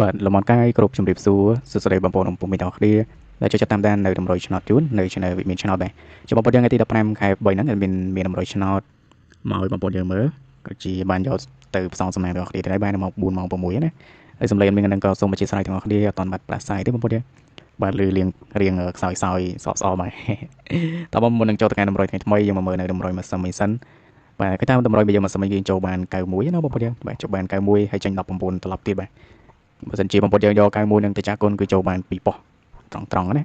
បាទលំអរកាយគ្រប់ជំរាបសួរសួស្តីបងប្អូនពុកមីទាំងអស់គ្នាដែលចូលចិត្តតាមដាននៅតម្រុយឆ្នោតជូននៅ Channel វិមានឆ្នោតដែរចាំបងប្អូនយើងថ្ងៃទី15ខែ3ហ្នឹងមានតម្រុយឆ្នោតមកឲ្យបងប្អូនយើងមើលក៏ជាបានយកទៅផ្សងសំណាងទាំងអស់គ្នាទៅហើយបានមក4ម៉ោង6ណាហើយសម្លេងមាននឹងក៏សូមអធិស្ឋានទាំងអស់គ្នាអត់តាន់បាត់ប្រាស្រ័យទេបងប្អូនយើងបាទលឺរៀងខ្សោយស្អកមកតើបងមុននឹងចូលទៅថ្ងៃតម្រុយថ្ងៃថ្មីយើងមកមើលនៅតម្រុយមកសិនសិនបាទគេតាមតម្រុយយើងមកសិនយើងចូលបាន91ណាបងប្អូនយើងបាទចូលបាន91ហើយចេញ19ត្រឡប់ទៀតបាទបើសិនជាបងប្អូនយើងយក91នឹងទៅចាស់គុណគឺចូលបាន2ប៉ុស្តិ៍ត្រង់ណា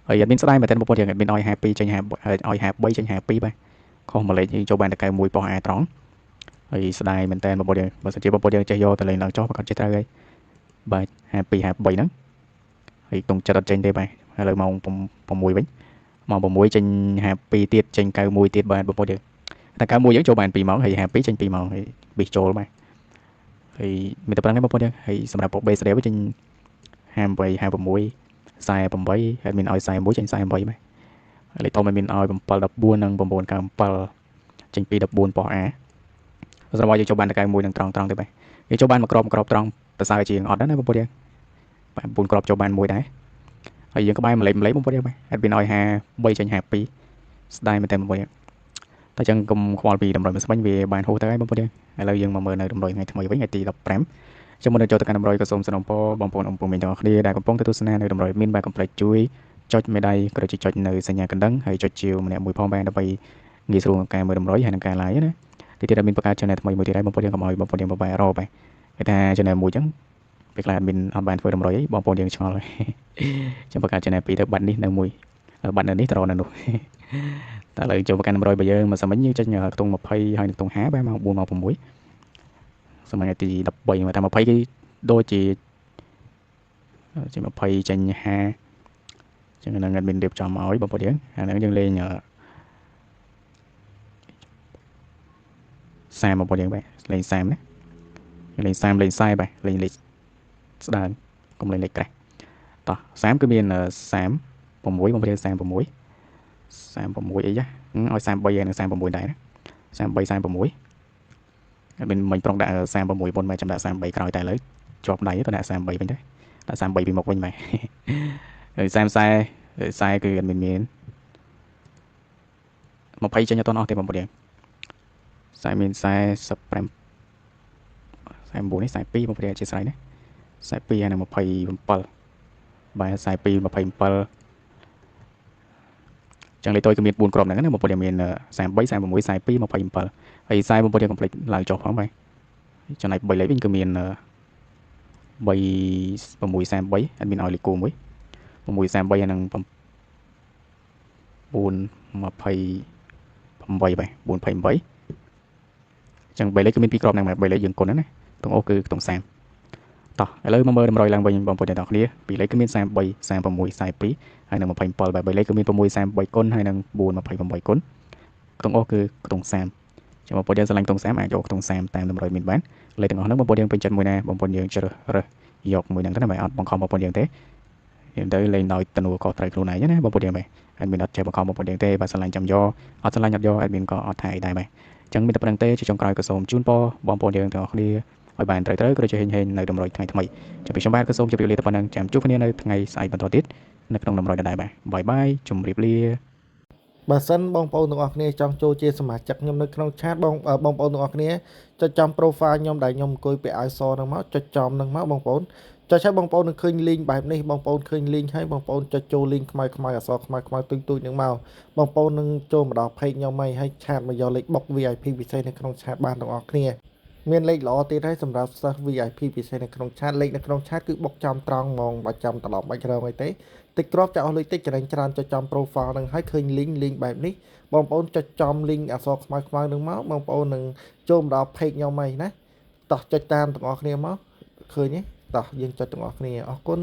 ហើយអត់មានស្ដាយមែនទេបងប្អូនយើងអត់មានឲ្យ52ចេញ50ឲ្យ53ចេញ52បាទខុសមួយលេខយើងចូលបានតែ91ប៉ុស្តិ៍ A ត្រង់ហើយស្ដាយមែនតើបងប្អូនយើងបើសិនជាបងប្អូនយើងចេះយកទៅលេងឡើងចុះប្រកាសចេះត្រូវហើយបាទ52 53ហ្នឹងហើយក្នុងចិត្តអត់ចេញទេបាទឥឡូវម៉ោង6វិញម៉ោង6ចេញ52ទៀតចេញ91ទៀតបាទបងប្អូនយើងតែ91យើងចូលបាន2ម៉ោងហើយ52ចេញ2ម៉ោងហើយប៊ីសចូលបាទហើយមានតែប៉ុណ្្នឹងឯងបងប្អូនយើងហើយសម្រាប់ពុក base វិញចេញ58 56 48ហើយមានឲ្យ41ចេញ48បាទលេខធំមានឲ្យ7 14និង997ចេញពី14ប៉ុស្តិ៍ A សម្រាប់យើងចូលបានតែ91នឹងត្រង់ទេបាទយើងចូលបានមួយក្របត្រង់ប្រសើរជាងអត់ណាបងប្អូនយើងបាទ9ក្របចូលបានមួយដែរហើយយើងក្បែរម្លេចបងប្អូនយើងបាទអត់មានឲ្យ53ចេញ52ស្ដាយមែនតើបងប្អូនយើងតែចឹងកុំខ្វល់ពីតម្រុយមួយស្មិញវាបានហួសទៅហើយបងប្អូនយើងឥឡូវយើងមកមើលនៅតម្រុយថ្ងៃថ្មីវិញថ្ងៃទី15ចាំមុននឹងចូលទៅកាន់តម្រុយក៏សូមសំណូមពរបងប្អូនអង្គពុំមានទាំងអស់គ្នាដែលកំពុងទៅទស្សនានៅតម្រុយមានបាទកុំភ្លេចជួយចុចមេដៃក៏ចុចនៅសញ្ញាកណ្ដឹងហើយចុចជាវម្នាក់មួយផងបាទដើម្បីងាយស្រួលក្នុងការមើលតម្រុយហើយនឹងការ live ណាទីទៀតមានបង្កើត channel ថ្មីមួយទៀតហើយបងប្អូនយើងកុំឲ្យបងប្អូនយើងបបែរបាទគេថា channel មួយចឹងពេលខ្លះមានអត់បានធ្វើតម្រុយអីបងប្អូនយើងឆ្ងល់ហើយចាំបង្កើត channel ពីរទៅបាត់នេះនៅមួយបាត់នៅនេះទៅរកនៅនោះតែឥឡូវចូលមកកាន់តម្រុយរបស់យើងមកសម្ញយើងចេញខ្ទង់20ហើយនឹងខ្ទង់50បាទម៉ោង4ម៉ោង6សម្ញទី13មកតែ20គឺដូចជា20ចេញ50ចឹងនឹងអត់មានរៀបចំឲ្យបងប្អូនយើងអាហ្នឹងយើងលេង30បងប្អូនយើងបាទលេង30ណាលេង30លេង40បាទលេងលេខស្ដើងកុំលេងលេខក្រាស់តោះ30គឺមាន36បងប្អូនយើង36អីចាឲ្យ33ហើយនឹង36ដែរណា33 36អត់មានមិញប្រុងដាក់36ប៉ុនមកចាំដាក់33ក្រោយតែឥឡូវជាប់ដៃទៅដាក់33វិញទៅដាក់33ពីមុខវិញមកហើយ40គឺអត់មាន20ចេញអត់ទាន់អស់ទេបងប្អូនយើងមាន45 49នេះ42បងប្អូនអធិស្ឋានណា42ហើយនឹង27បាទ42 27ចឹងលេខតូចគឺមាន4គ្រាប់ហ្នឹងណាបងប្អូនមាន33 36 42 27ហើយ40បងប្អូនកុំភ្លេចឡើងចុះផងបាទចំណែក3លេខវិញគឺមាន3 6 33អត់មានឲ្យលេខគូមួយ6 33ហើយនឹង9 28បាទ4 28ចឹង3លេខគឺមាន2គ្រាប់ហ្នឹងបាទ3លេខយើងគុណណាខ្ទង់អូគឺខ្ទង់30តោះឥឡូវមកមើលតម្រុយឡើងវិញបងប្អូនទាំងអស់គ្នា2លេខគឺមាន33 36 42ហើយនឹង27បាទ3លេខគឺមាន6 33គុណហើយនឹង4 28គុណខ្ទង់អូគឺខ្ទង់30ចាំបងប្អូនយើងស្រឡាញ់ខ្ទង់30អាចយកខ្ទង់30តាមតម្រុយមានបានលេខទាំងអស់ហ្នឹងបងប្អូនយើងពេញចិត្តមួយណាបងប្អូនយើងជ្រើសរើសយកមួយហ្នឹងទៅណាបាទអត់បង្ខំបងប្អូនយើងទេយើងទៅលេងដោយទំនួលខុសត្រូវខ្លួនឯងណាបងប្អូនយើងបាទអត់មានអត់ចេះបង្ខំបងប្អូនយើងទេបើស្រឡាញ់ចាំយកអត់ស្រឡាញ់អត់យកអត់មានក៏អត់ថៃដែរបាទចឹងមានតែប៉ុណ្្នឹងទេជាចុងក្រោយក៏សូមជូនពរបងប្អូនយើងទាំងអស់គ្នាឲ្យបានត្រូវក៏ជាហេងនៅតម្រុយថ្ងៃថ្មីចាំពីខ្ញុំបាទក៏សូមជម្រាបលាតែប៉ុណ្្នឹងចាំជួបគ្នានៅថ្ងៃស្អែកបន្តទៀតនៅក្នុងតម្រុយដដែលបាទបាយបាយជម្រាបលាបើសិនបងប្អូនទាំងអស់គ្នាចង់ចូលជាសមាជិកខ្ញុំនៅក្នុង chat បងប្អូនទាំងអស់គ្នាចុចចំ profile ខ្ញុំដែលខ្ញុំអង្គុយពាក់អាវសហ្នឹងមកចុចចំហ្នឹងមកបងប្អូនចុចឲ្យបងប្អូននឹងឃើញ link បែបនេះបងប្អូនឃើញ link ហើយបងប្អូនចុចចូល link ខ្មៅអក្សរខ្មៅទូចហ្នឹងមកបងប្អូននឹងចូលមកដល់ page ខ្ញុំហើយ chat មកយកលេខបុក VIP ពិសេសនៅក្នុង chat បានទាំងអស់គ្នាមានលេខល្អទៀតហើយសម្រាប់សិស្ស VIP ពិសេសនៅក្នុង chat លេខនៅក្នុង chat គឺបុកចំត្រង់ហ្មងបើចាំត្រឡប់បាច់រងអីទេតិចគ្រាប់ចាក់អស់លុយតិចច្រើនចុចចំ profile ហ្នឹងហើយឃើញ link បែបនេះបងប្អូនចុចចំ link អក្សរខ្មៅហ្នឹងមកបងប្អូននឹងចូលមកដល់ page ខ្ញុំហើយណាតោះចុចតាមទាំងអស់គ្នាមកឃើញទេតោះយើងចុចទាំងអស់គ្នាអរគុណ